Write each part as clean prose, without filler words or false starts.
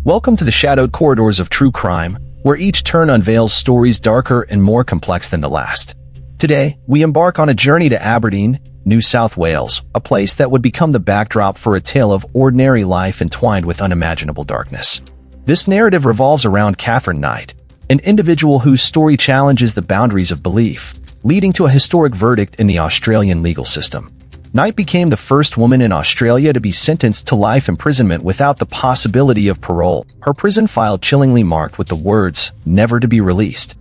Welcome to the shadowed corridors of true crime, where each turn unveils stories darker and more complex than the last. Today, we embark on a journey to Aberdeen, New South Wales, a place that would become the backdrop for a tale of ordinary life entwined with unimaginable darkness. This narrative revolves around Katherine Knight, an individual whose story challenges the boundaries of belief, leading to a historic verdict in the Australian legal system. Knight became the first woman in Australia to be sentenced to life imprisonment without the possibility of parole, her prison file chillingly marked with the words, "Never to be released."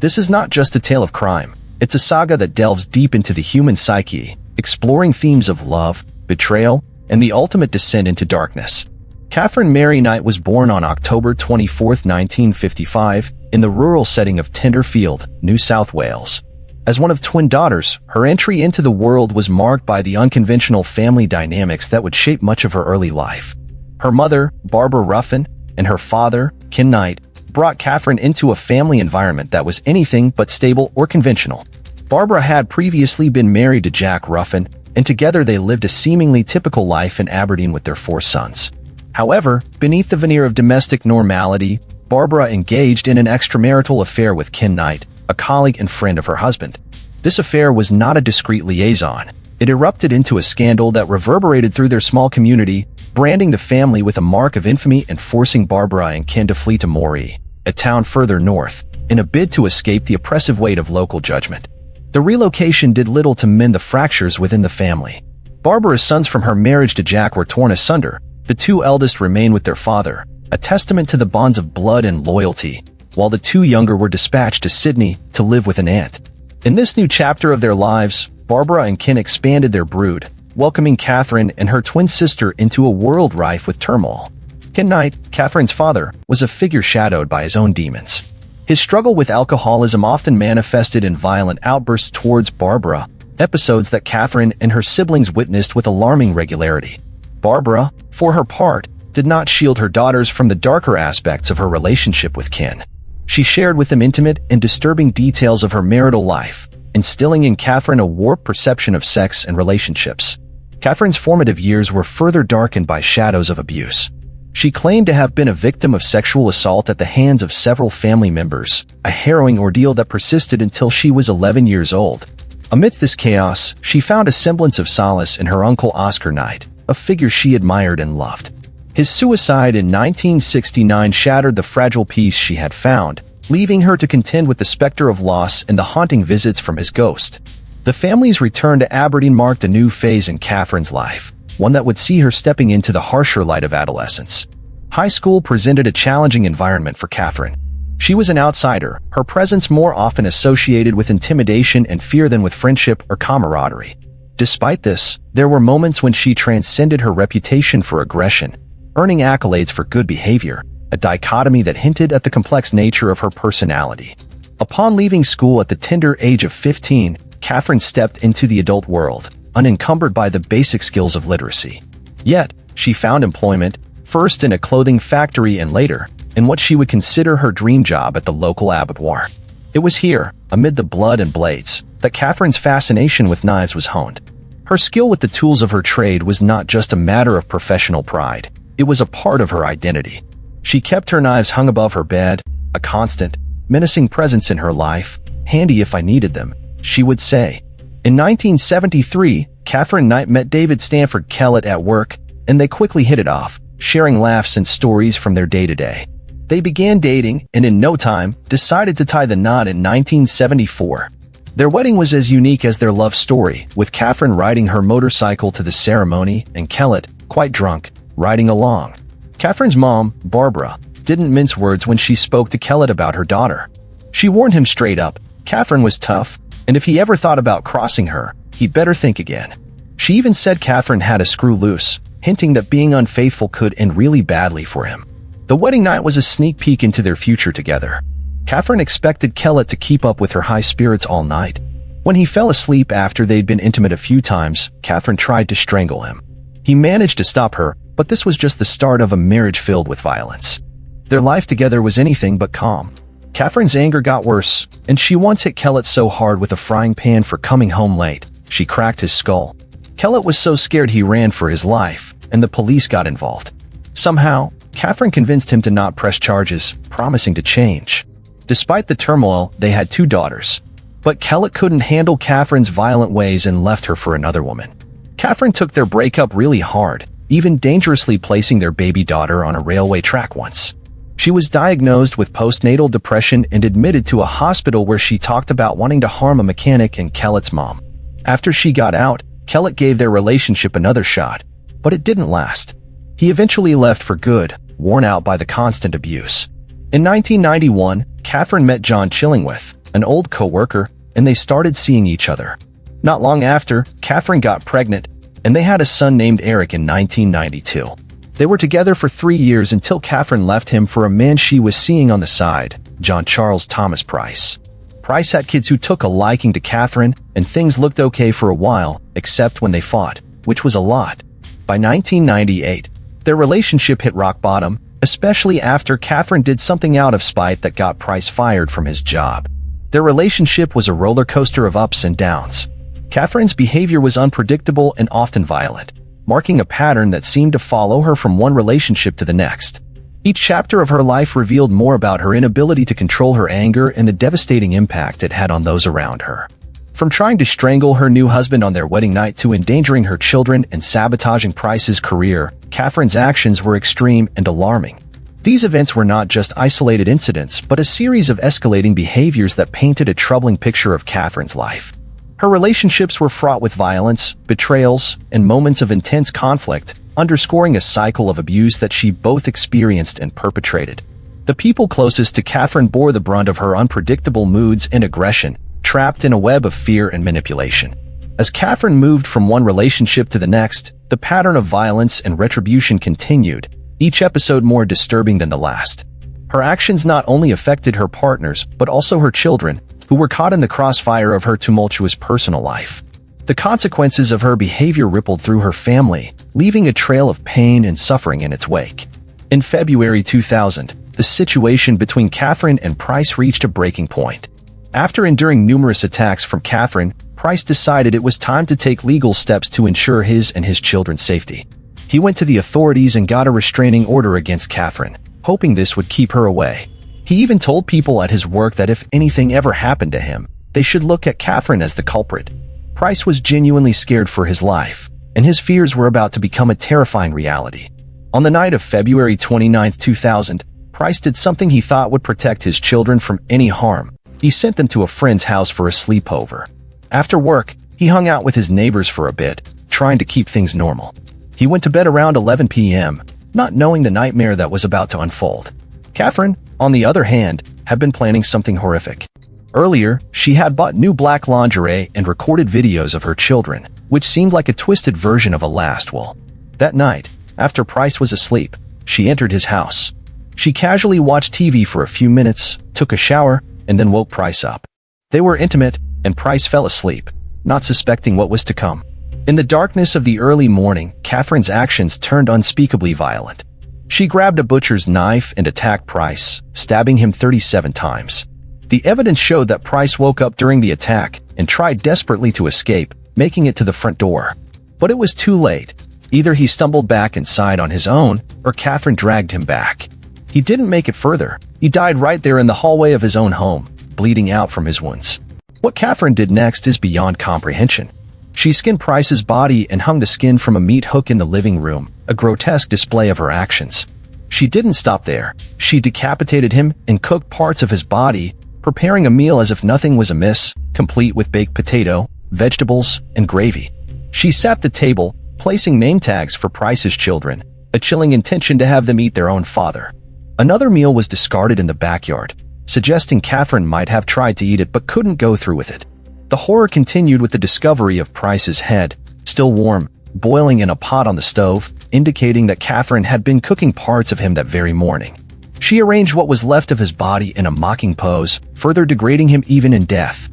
This is not just a tale of crime, it's a saga that delves deep into the human psyche, exploring themes of love, betrayal, and the ultimate descent into darkness. Katherine Mary Knight was born on October 24, 1955, in the rural setting of Tenterfield, New South Wales. As one of twin daughters, her entry into the world was marked by the unconventional family dynamics that would shape much of her early life. Her mother, Barbara Ruffin, and her father, Ken Knight, brought Katherine into a family environment that was anything but stable or conventional. Barbara had previously been married to Jack Ruffin, and together they lived a seemingly typical life in Aberdeen with their 4 sons. However, beneath the veneer of domestic normality, Barbara engaged in an extramarital affair with Ken Knight, a colleague and friend of her husband. This affair was not a discreet liaison. It erupted into a scandal that reverberated through their small community, branding the family with a mark of infamy and forcing Barbara and Ken to flee to Moree, a town further north, in a bid to escape the oppressive weight of local judgment. The relocation did little to mend the fractures within the family. Barbara's sons from her marriage to Jack were torn asunder. The 2 eldest remained with their father, a testament to the bonds of blood and loyalty, while the 2 younger were dispatched to Sydney to live with an aunt. In this new chapter of their lives, Barbara and Ken expanded their brood, welcoming Katherine and her twin sister into a world rife with turmoil. Ken Knight, Katherine's father, was a figure shadowed by his own demons. His struggle with alcoholism often manifested in violent outbursts towards Barbara, episodes that Katherine and her siblings witnessed with alarming regularity. Barbara, for her part, did not shield her daughters from the darker aspects of her relationship with Ken. She shared with them intimate and disturbing details of her marital life, instilling in Katherine a warped perception of sex and relationships. Katherine's formative years were further darkened by shadows of abuse. She claimed to have been a victim of sexual assault at the hands of several family members, a harrowing ordeal that persisted until she was 11 years old. Amidst this chaos, she found a semblance of solace in her uncle Oscar Knight, a figure she admired and loved. His suicide in 1969 shattered the fragile peace she had found, leaving her to contend with the specter of loss and the haunting visits from his ghost. The family's return to Aberdeen marked a new phase in Katherine's life, one that would see her stepping into the harsher light of adolescence. High school presented a challenging environment for Katherine. She was an outsider, her presence more often associated with intimidation and fear than with friendship or camaraderie. Despite this, there were moments when she transcended her reputation for aggression, earning accolades for good behavior, a dichotomy that hinted at the complex nature of her personality. Upon leaving school at the tender age of 15, Katherine stepped into the adult world, unencumbered by the basic skills of literacy. Yet, she found employment, first in a clothing factory and later, in what she would consider her dream job at the local abattoir. It was here, amid the blood and blades, that Katherine's fascination with knives was honed. Her skill with the tools of her trade was not just a matter of professional pride. It was a part of her identity. She kept her knives hung above her bed, a constant, menacing presence in her life, handy if I needed them, she would say. In 1973, Katherine Knight met David Stanford Kellett at work, and they quickly hit it off, sharing laughs and stories from their day-to-day. They began dating, and in no time, decided to tie the knot in 1974. Their wedding was as unique as their love story, with Katherine riding her motorcycle to the ceremony and Kellett, quite drunk, riding along. Katherine's mom, Barbara, didn't mince words when she spoke to Kellett about her daughter. She warned him straight up, Katherine was tough, and if he ever thought about crossing her, he'd better think again. She even said Katherine had a screw loose, hinting that being unfaithful could end really badly for him. The wedding night was a sneak peek into their future together. Katherine expected Kellett to keep up with her high spirits all night. When he fell asleep after they'd been intimate a few times, Katherine tried to strangle him. He managed to stop her, but this was just the start of a marriage filled with violence. Their life together was anything but calm. Katherine's anger got worse, and she once hit Kellett so hard with a frying pan for coming home late, she cracked his skull. Kellett was so scared he ran for his life, and the police got involved. Somehow, Katherine convinced him to not press charges, promising to change. Despite the turmoil, they had 2 daughters. But Kellett couldn't handle Katherine's violent ways and left her for another woman. Katherine took their breakup really hard, even dangerously placing their baby daughter on a railway track once. She was diagnosed with postnatal depression and admitted to a hospital where she talked about wanting to harm a mechanic and Kellett's mom. After she got out, Kellett gave their relationship another shot, but it didn't last. He eventually left for good, worn out by the constant abuse. In 1991, Katherine met John Chillingworth, an old co-worker, and they started seeing each other. Not long after, Katherine got pregnant, and they had a son named Eric in 1992. They were together for 3 years until Katherine left him for a man she was seeing on the side, John Charles Thomas Price. Price had kids who took a liking to Katherine, and things looked okay for a while, except when they fought, which was a lot. By 1998, their relationship hit rock bottom, especially after Katherine did something out of spite that got Price fired from his job. Their relationship was a roller coaster of ups and downs. Katherine's behavior was unpredictable and often violent, marking a pattern that seemed to follow her from one relationship to the next. Each chapter of her life revealed more about her inability to control her anger and the devastating impact it had on those around her. From trying to strangle her new husband on their wedding night to endangering her children and sabotaging Price's career, Katherine's actions were extreme and alarming. These events were not just isolated incidents, but a series of escalating behaviors that painted a troubling picture of Katherine's life. Her relationships were fraught with violence, betrayals, and moments of intense conflict, underscoring a cycle of abuse that she both experienced and perpetrated. The people closest to Katherine bore the brunt of her unpredictable moods and aggression, trapped in a web of fear and manipulation. As Katherine moved from one relationship to the next, the pattern of violence and retribution continued, each episode more disturbing than the last. Her actions not only affected her partners, but also her children, who were caught in the crossfire of her tumultuous personal life. The consequences of her behavior rippled through her family, leaving a trail of pain and suffering in its wake. In February 2000, the situation between Katherine and Price reached a breaking point. After enduring numerous attacks from Katherine, Price decided it was time to take legal steps to ensure his and his children's safety. He went to the authorities and got a restraining order against Katherine, hoping this would keep her away. He even told people at his work that if anything ever happened to him, they should look at Katherine as the culprit. Price was genuinely scared for his life, and his fears were about to become a terrifying reality. On the night of February 29, 2000, Price did something he thought would protect his children from any harm. He sent them to a friend's house for a sleepover. After work, he hung out with his neighbors for a bit, trying to keep things normal. He went to bed around 11 p.m., not knowing the nightmare that was about to unfold. Katherine, on the other hand, had been planning something horrific. Earlier, she had bought new black lingerie and recorded videos of her children, which seemed like a twisted version of a last will. That night, after Price was asleep, she entered his house. She casually watched TV for a few minutes, took a shower, and then woke Price up. They were intimate, and Price fell asleep, not suspecting what was to come. In the darkness of the early morning, Katherine's actions turned unspeakably violent. She grabbed a butcher's knife and attacked Price, stabbing him 37 times. The evidence showed that Price woke up during the attack and tried desperately to escape, making it to the front door. But it was too late. Either he stumbled back inside on his own, or Katherine dragged him back. He didn't make it further. He died right there in the hallway of his own home, bleeding out from his wounds. What Katherine did next is beyond comprehension. She skinned Price's body and hung the skin from a meat hook in the living room, a grotesque display of her actions. She didn't stop there. She decapitated him and cooked parts of his body, preparing a meal as if nothing was amiss, complete with baked potato, vegetables, and gravy. She sat at the table, placing name tags for Price's children, a chilling intention to have them eat their own father. Another meal was discarded in the backyard, suggesting Katherine might have tried to eat it but couldn't go through with it. The horror continued with the discovery of Price's head, still warm, boiling in a pot on the stove, indicating that Katherine had been cooking parts of him that very morning. She arranged what was left of his body in a mocking pose, further degrading him even in death.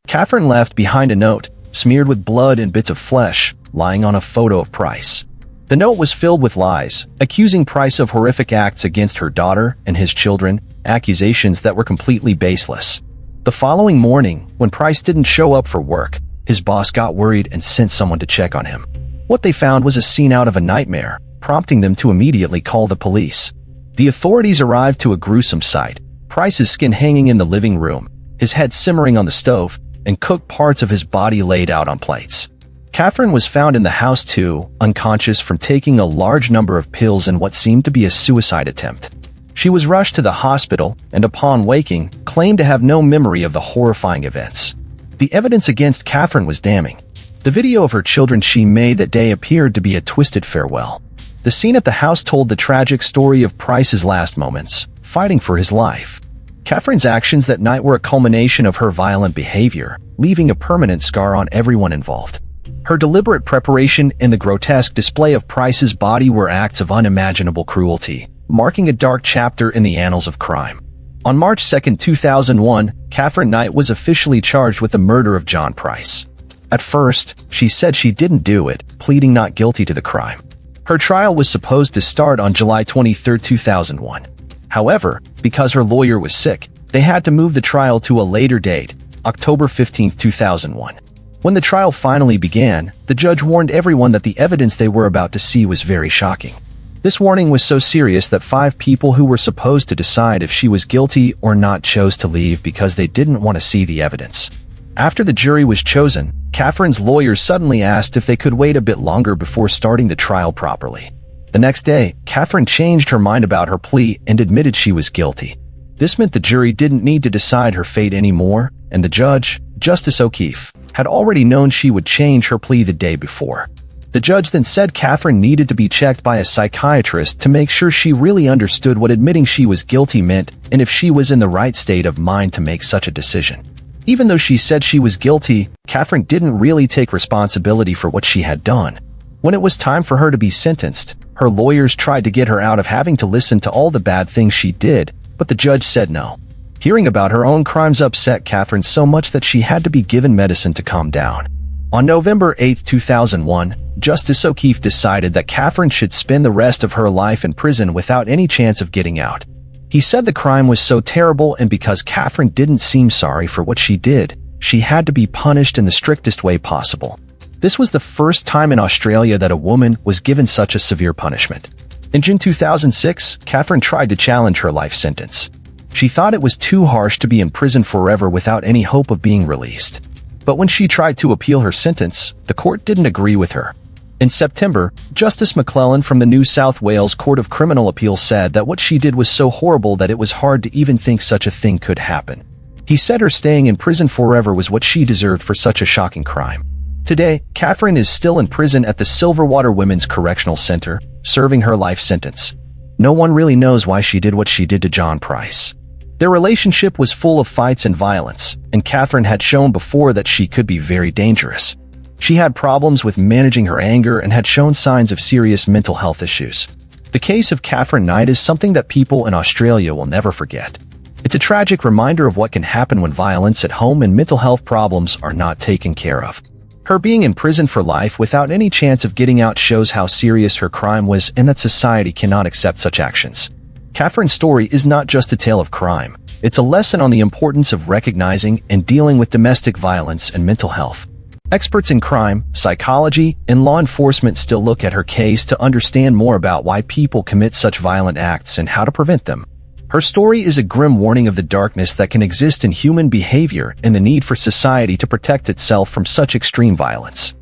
Katherine left behind a note, smeared with blood and bits of flesh, lying on a photo of Price. The note was filled with lies, accusing Price of horrific acts against her daughter and his children, accusations that were completely baseless. The following morning, when Price didn't show up for work, his boss got worried and sent someone to check on him. What they found was a scene out of a nightmare, prompting them to immediately call the police. The authorities arrived to a gruesome sight: Price's skin hanging in the living room, his head simmering on the stove, and cooked parts of his body laid out on plates. Katherine was found in the house too, unconscious from taking a large number of pills in what seemed to be a suicide attempt. She was rushed to the hospital and, upon waking, claimed to have no memory of the horrifying events. The evidence against Katherine was damning. The video of her children she made that day appeared to be a twisted farewell. The scene at the house told the tragic story of Price's last moments, fighting for his life. Katherine's actions that night were a culmination of her violent behavior, leaving a permanent scar on everyone involved. Her deliberate preparation and the grotesque display of Price's body were acts of unimaginable cruelty, marking a dark chapter in the annals of crime. On March 2, 2001, Katherine Knight was officially charged with the murder of John Price. At first, she said she didn't do it, pleading not guilty to the crime. Her trial was supposed to start on July 23, 2001. However, because her lawyer was sick, they had to move the trial to a later date, October 15, 2001. When the trial finally began, the judge warned everyone that the evidence they were about to see was very shocking. This warning was so serious that 5 people who were supposed to decide if she was guilty or not chose to leave because they didn't want to see the evidence. After the jury was chosen, Katherine's lawyers suddenly asked if they could wait a bit longer before starting the trial properly. The next day, Katherine changed her mind about her plea and admitted she was guilty. This meant the jury didn't need to decide her fate anymore, and the judge, Justice O'Keefe, had already known she would change her plea the day before. The judge then said Katherine needed to be checked by a psychiatrist to make sure she really understood what admitting she was guilty meant and if she was in the right state of mind to make such a decision. Even though she said she was guilty, Katherine didn't really take responsibility for what she had done. When it was time for her to be sentenced, her lawyers tried to get her out of having to listen to all the bad things she did, but the judge said no. Hearing about her own crimes upset Katherine so much that she had to be given medicine to calm down. On November 8, 2001, Justice O'Keefe decided that Katherine should spend the rest of her life in prison without any chance of getting out. He said the crime was so terrible, and because Katherine didn't seem sorry for what she did, she had to be punished in the strictest way possible. This was the first time in Australia that a woman was given such a severe punishment. In June 2006, Katherine tried to challenge her life sentence. She thought it was too harsh to be in prison forever without any hope of being released. But when she tried to appeal her sentence, the court didn't agree with her. In September, Justice McClellan from the New South Wales Court of Criminal Appeal said that what she did was so horrible that it was hard to even think such a thing could happen. He said her staying in prison forever was what she deserved for such a shocking crime. Today, Katherine is still in prison at the Silverwater Women's Correctional Center, serving her life sentence. No one really knows why she did what she did to John Price. Their relationship was full of fights and violence, and Katherine had shown before that she could be very dangerous. She had problems with managing her anger and had shown signs of serious mental health issues. The case of Katherine Knight is something that people in Australia will never forget. It's a tragic reminder of what can happen when violence at home and mental health problems are not taken care of. Her being in prison for life without any chance of getting out shows how serious her crime was and that society cannot accept such actions. Katherine's story is not just a tale of crime. It's a lesson on the importance of recognizing and dealing with domestic violence and mental health. Experts in crime, psychology, and law enforcement still look at her case to understand more about why people commit such violent acts and how to prevent them. Her story is a grim warning of the darkness that can exist in human behavior and the need for society to protect itself from such extreme violence.